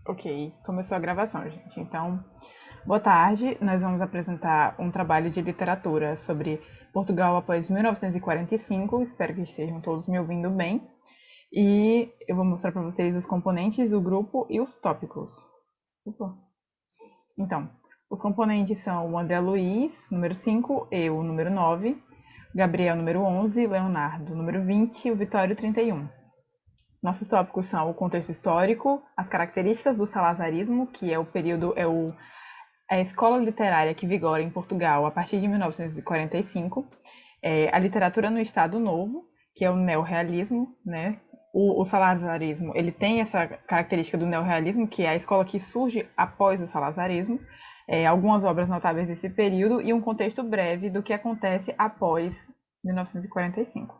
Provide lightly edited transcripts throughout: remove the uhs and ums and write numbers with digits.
Ok, começou a gravação, gente. Então, boa tarde. Nós vamos apresentar um trabalho de literatura sobre Portugal após 1945. Espero que estejam todos me ouvindo bem. E eu vou mostrar para vocês os componentes, o grupo e os tópicos. Opa. Então, os componentes são o André Luiz, número 5, eu, número 9, Gabriel, número 11, Leonardo, número 20 e o Vitório, 31. Nossos tópicos são o contexto histórico, as características do salazarismo, que é a escola literária que vigora em Portugal a partir de 1945, a literatura no Estado Novo, que é o neorrealismo, né? O salazarismo, ele tem essa característica do neorrealismo, que é a escola que surge após o salazarismo, algumas obras notáveis desse período e um contexto breve do que acontece após 1945.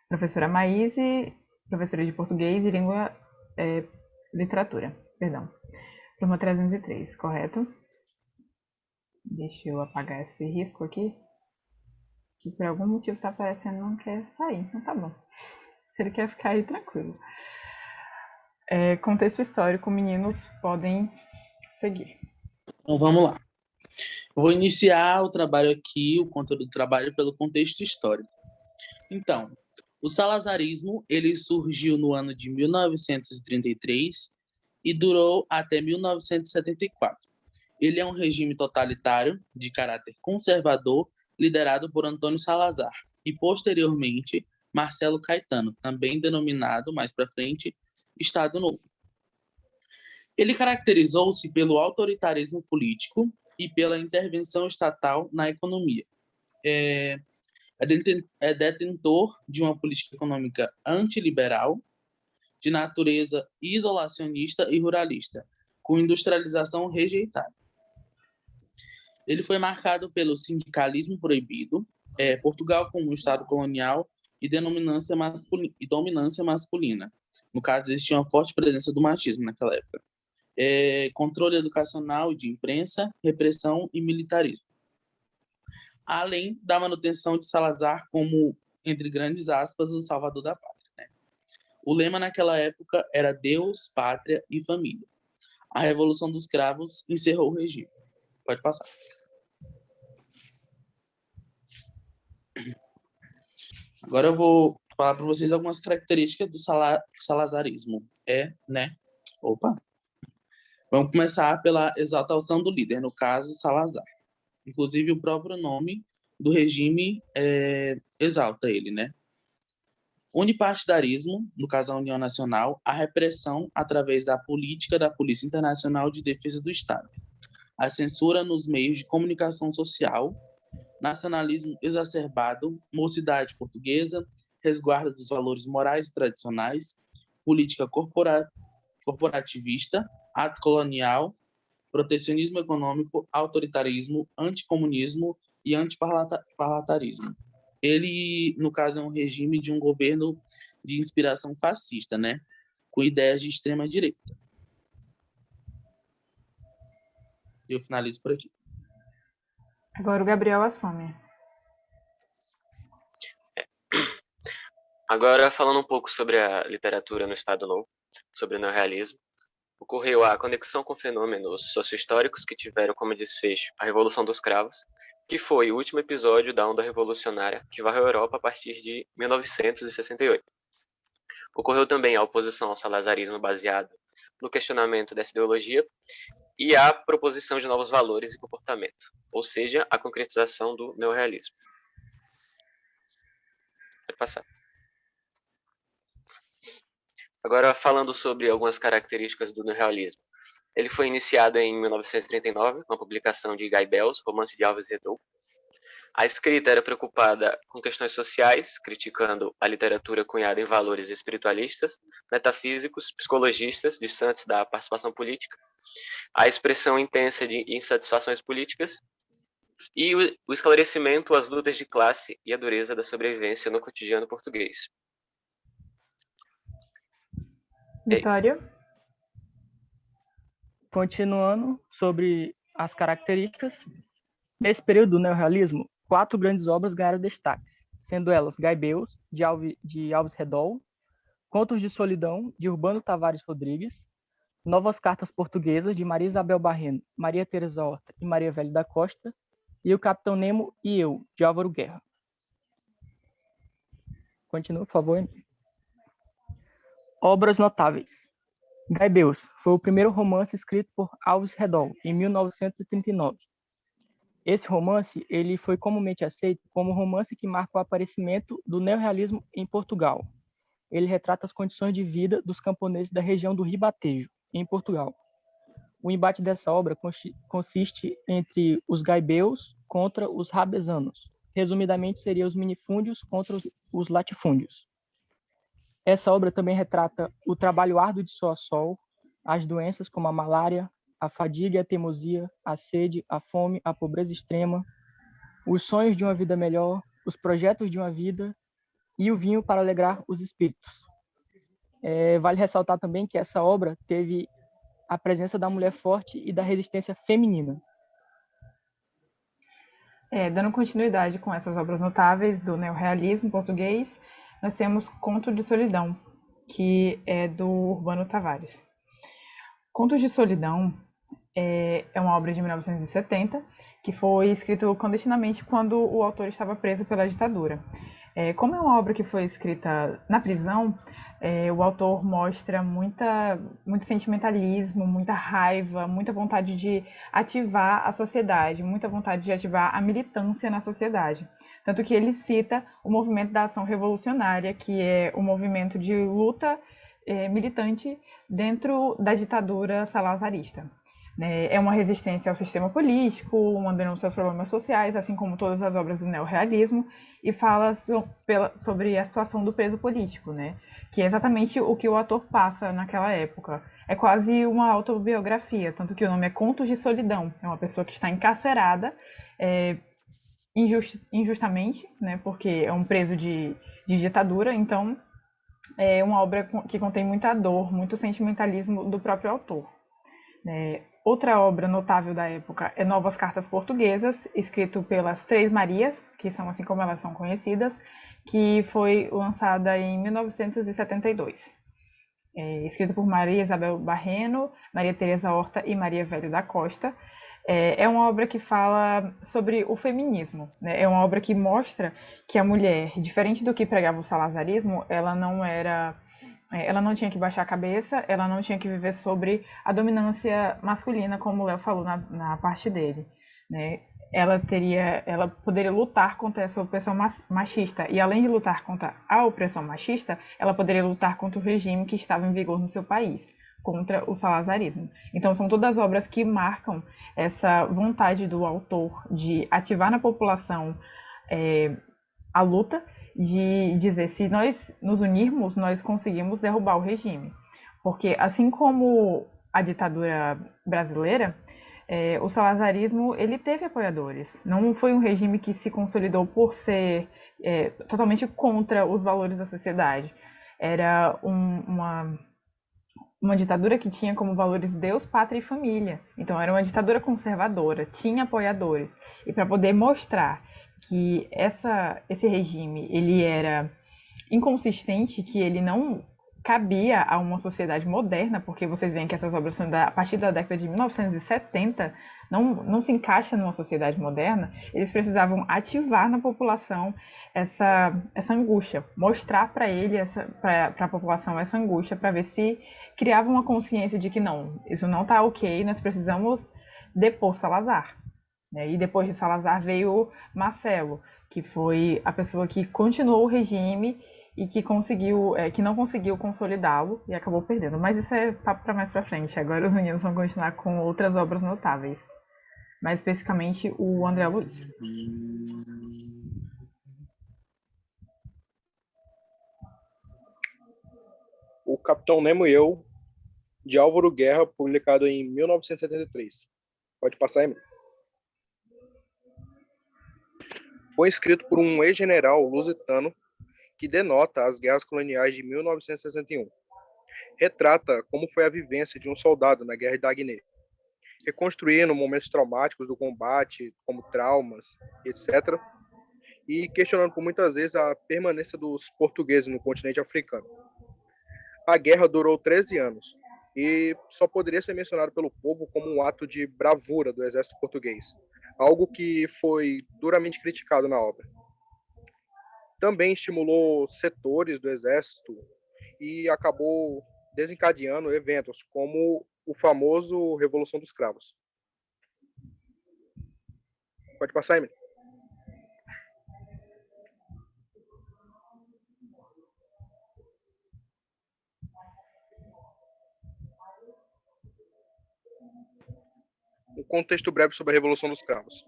Professora Maíse, professora de português e literatura, perdão. Turma 303, correto? Deixa eu apagar esse risco aqui, que por algum motivo tá aparecendo e não quer sair. Então tá bom. Se ele quer ficar aí, tranquilo. Contexto histórico, meninos podem seguir. Então vamos lá. Eu vou iniciar o trabalho aqui, o conteúdo do trabalho, pelo contexto histórico. Então, o salazarismo ele surgiu no ano de 1933 e durou até 1974. Ele é um regime totalitário de caráter conservador liderado por Antônio Salazar e, posteriormente, Marcelo Caetano, também denominado, mais para frente, Estado Novo. Ele caracterizou-se pelo autoritarismo político e pela intervenção estatal na economia. É detentor de uma política econômica antiliberal, de natureza isolacionista e ruralista, com industrialização rejeitada. Ele foi marcado pelo sindicalismo proibido, Portugal como Estado colonial e dominância masculina. No caso, existia uma forte presença do machismo naquela época. Controle educacional e de imprensa, repressão e militarismo. Além da manutenção de Salazar como, entre grandes aspas, o salvador da pátria. Né? O lema naquela época era Deus, Pátria e Família. A Revolução dos Cravos encerrou o regime. Pode passar. Agora eu vou falar para vocês algumas características do salazarismo. Vamos começar pela exaltação do líder, no caso, Salazar. Inclusive, o próprio nome do regime exalta ele, né? Unipartidarismo, no caso a União Nacional, a repressão através da política da Polícia Internacional de Defesa do Estado, a censura nos meios de comunicação social, nacionalismo exacerbado, mocidade portuguesa, resguardo dos valores morais tradicionais, política corporativista, ato colonial, protecionismo econômico, autoritarismo, anticomunismo e antiparlamentarismo. Ele, no caso, é um regime de um governo de inspiração fascista, né? Com ideias de extrema-direita. Eu finalizo por aqui. Agora o Gabriel assume. Agora, falando um pouco sobre a literatura no Estado Novo, sobre o neorrealismo, ocorreu a conexão com fenômenos socio-históricos que tiveram como desfecho a Revolução dos Cravos, que foi o último episódio da onda revolucionária que varreu a Europa a partir de 1968. Ocorreu também a oposição ao salazarismo baseado no questionamento dessa ideologia e a proposição de novos valores e comportamento, ou seja, a concretização do neorrealismo. Pode passar. Agora, falando sobre algumas características do neorrealismo. Ele foi iniciado em 1939, com a publicação de Guy Bells, Romance de Alves Redou. A escrita era preocupada com questões sociais, criticando a literatura cunhada em valores espiritualistas, metafísicos, psicologistas, distantes da participação política, a expressão intensa de insatisfações políticas e o esclarecimento às lutas de classe e a dureza da sobrevivência no cotidiano português. Vitório? Continuando sobre as características, nesse período do neorrealismo, 4 grandes obras ganharam destaques, sendo elas Guy Bells, de Alves Redol, Contos de Solidão, de Urbano Tavares Rodrigues, Novas Cartas Portuguesas, de Maria Isabel Barreno, Maria Teresa Horta e Maria Velho da Costa, e O Capitão Nemo e Eu, de Álvaro Guerra. Continua, por favor. Obras notáveis. Gaibeus foi o primeiro romance escrito por Alves Redol, em 1939. Esse romance ele foi comumente aceito como o romance que marca o aparecimento do neorrealismo em Portugal. Ele retrata as condições de vida dos camponeses da região do Ribatejo, em Portugal. O embate dessa obra consiste entre os gaibeus contra os rabesanos. Resumidamente, seriam os minifúndios contra os latifúndios. Essa obra também retrata o trabalho árduo de sol a sol, as doenças como a malária, a fadiga e a teimosia, a sede, a fome, a pobreza extrema, os sonhos de uma vida melhor, os projetos de uma vida e o vinho para alegrar os espíritos. Vale ressaltar também que essa obra teve a presença da mulher forte e da resistência feminina. Dando continuidade com essas obras notáveis do neorrealismo português, nós temos Conto de Solidão, que é do Urbano Tavares. Contos de Solidão é uma obra de 1970, que foi escrito clandestinamente quando o autor estava preso pela ditadura. Como é uma obra que foi escrita na prisão, o autor mostra muito sentimentalismo, muita raiva, muita vontade de ativar a sociedade, muita vontade de ativar a militância na sociedade. Tanto que ele cita o movimento da ação revolucionária, que é o movimento de luta militante dentro da ditadura salazarista. É uma resistência ao sistema político, uma denúncia aos problemas sociais, assim como todas as obras do neorrealismo, e fala sobre a situação do preso político, que é exatamente o que o autor passa naquela época. É quase uma autobiografia, tanto que o nome é Contos de Solidão. É uma pessoa que está encarcerada injustamente, porque é um preso de ditadura, então é uma obra que contém muita dor, muito sentimentalismo do próprio autor. Outra obra notável da época é Novas Cartas Portuguesas, escrito pelas Três Marias, que são assim como elas são conhecidas, que foi lançada em 1972. Escrito por Maria Isabel Barreno, Maria Teresa Horta e Maria Velho da Costa. É uma obra que fala sobre o feminismo. É uma obra que mostra que a mulher, diferente do que pregava o salazarismo, ela não tinha que baixar a cabeça, ela não tinha que viver sobre a dominância masculina, como o Léo falou na parte dele. Ela poderia lutar contra essa opressão machista, e além de lutar contra a opressão machista, ela poderia lutar contra o regime que estava em vigor no seu país, contra o salazarismo. Então são todas obras que marcam essa vontade do autor de ativar na população a luta, de dizer, se nós nos unirmos, nós conseguimos derrubar o regime. Porque assim como a ditadura brasileira, o salazarismo ele teve apoiadores. Não foi um regime que se consolidou por ser totalmente contra os valores da sociedade. Era uma ditadura que tinha como valores Deus, pátria e família. Então era uma ditadura conservadora, tinha apoiadores. E para poder mostrar que esse regime ele era inconsistente, que ele não cabia a uma sociedade moderna, porque vocês veem que essas obras são a partir da década de 1970, não se encaixa numa sociedade moderna. Eles precisavam ativar na população essa angústia, mostrar para a população essa angústia, para ver se criava uma consciência de que não, isso não está ok, nós precisamos depor Salazar. E depois de Salazar veio Marcelo, que foi a pessoa que continuou o regime e que não conseguiu consolidá-lo e acabou perdendo. Mas isso é papo para mais para frente. Agora os meninos vão continuar com outras obras notáveis. Mais especificamente o André Luiz. O Capitão Nemo e Eu, de Álvaro Guerra, publicado em 1973. Pode passar, Emílio. Foi escrito por um ex-general lusitano que denota as guerras coloniais de 1961. Retrata como foi a vivência de um soldado na Guerra da Guiné, reconstruindo momentos traumáticos do combate, como traumas, etc., e questionando por muitas vezes a permanência dos portugueses no continente africano. A guerra durou 13 anos e só poderia ser mencionado pelo povo como um ato de bravura do exército português, algo que foi duramente criticado na obra. Também estimulou setores do exército e acabou desencadeando eventos como o famoso Revolução dos Cravos. Pode passar, Emily? Um contexto breve sobre a Revolução dos Cravos.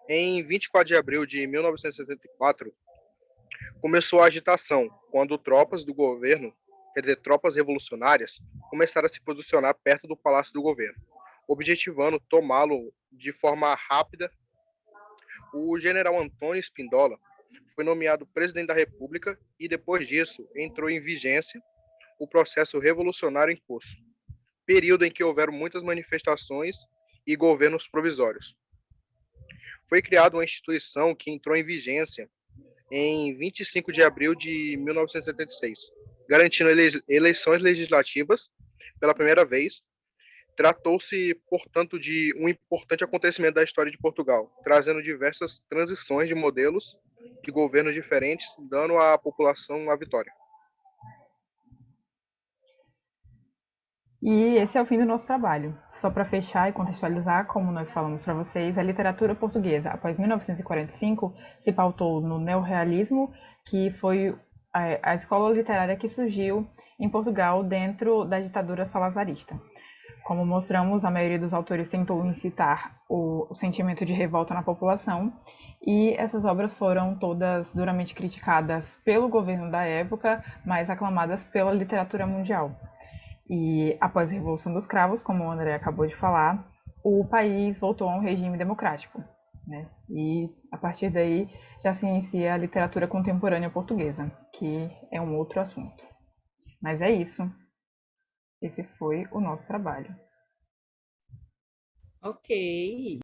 Em 24 de abril de 1974, começou a agitação, quando tropas do governo, quer dizer, tropas revolucionárias, começaram a se posicionar perto do Palácio do Governo, objetivando tomá-lo de forma rápida. O general Antônio Spindola foi nomeado presidente da República e, depois disso, entrou em vigência o processo revolucionário em curso, período em que houveram muitas manifestações e governos provisórios. Foi criada uma instituição que entrou em vigência em 25 de abril de 1976, garantindo eleições legislativas pela primeira vez. Tratou-se, portanto, de um importante acontecimento da história de Portugal, trazendo diversas transições de modelos de governos diferentes, dando à população a vitória. E esse é o fim do nosso trabalho. Só para fechar e contextualizar, como nós falamos para vocês, a literatura portuguesa, após 1945, se pautou no neorrealismo, que foi a escola literária que surgiu em Portugal dentro da ditadura salazarista. Como mostramos, a maioria dos autores tentou incitar o sentimento de revolta na população, e essas obras foram todas duramente criticadas pelo governo da época, mas aclamadas pela literatura mundial. E após a Revolução dos Cravos, como o André acabou de falar, o país voltou a um regime democrático, né? E a partir daí já se inicia a literatura contemporânea portuguesa, que é um outro assunto. Mas é isso. Esse foi o nosso trabalho. Ok.